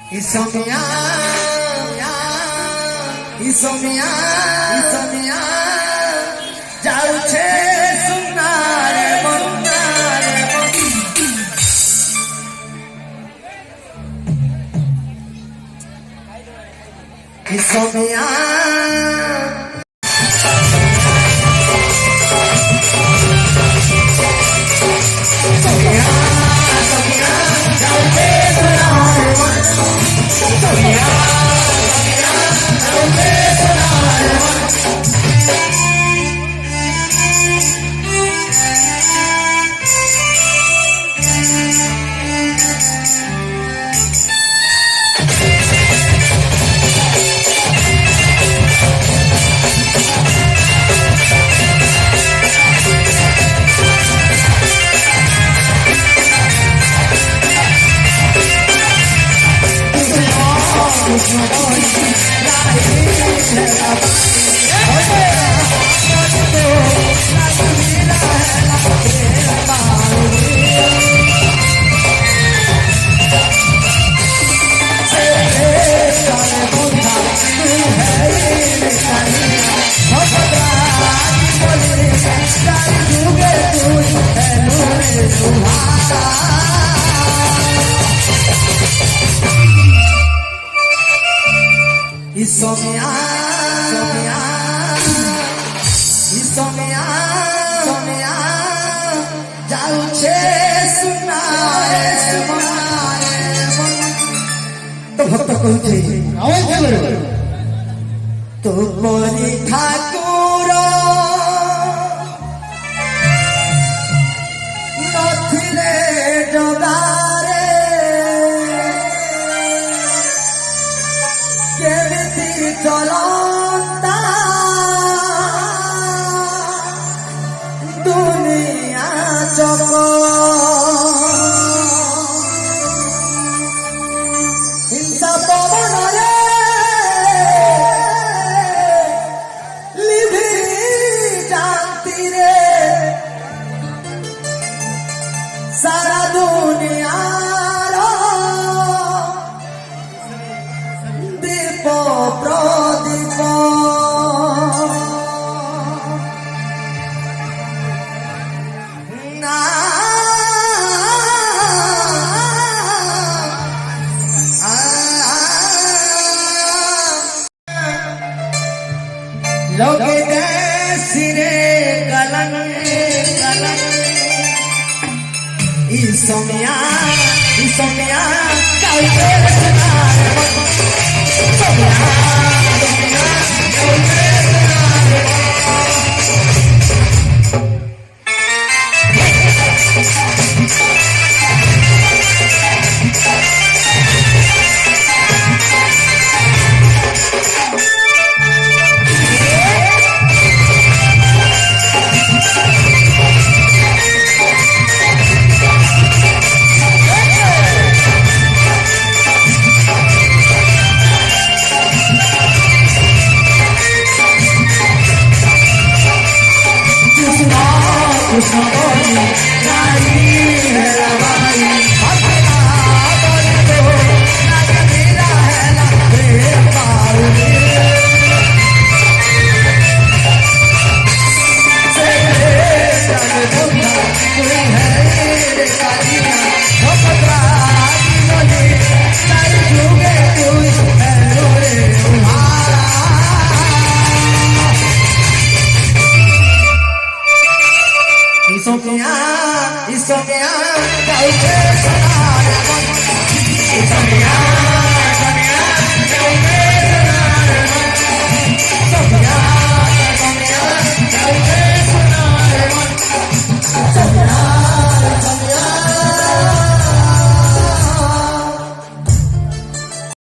Insomnia, insomnia, insomnia, जाऊचे सुनारे मन्नारे insomnia. Insomnia, insomnia, insomnia, insomnia, जाऊचे सुनारे सुनारे तो भक्त कहते तो मोरी ठाकुर नथिले जगारे चलता दुनिया चक हिंसा पवन रे लिधि जानती रे सारा दुनिया प्रदीप ना लोगे सिरे गलन गलन insomnia insomnia caute insomnia, insomnia, caute sonare, insomnia.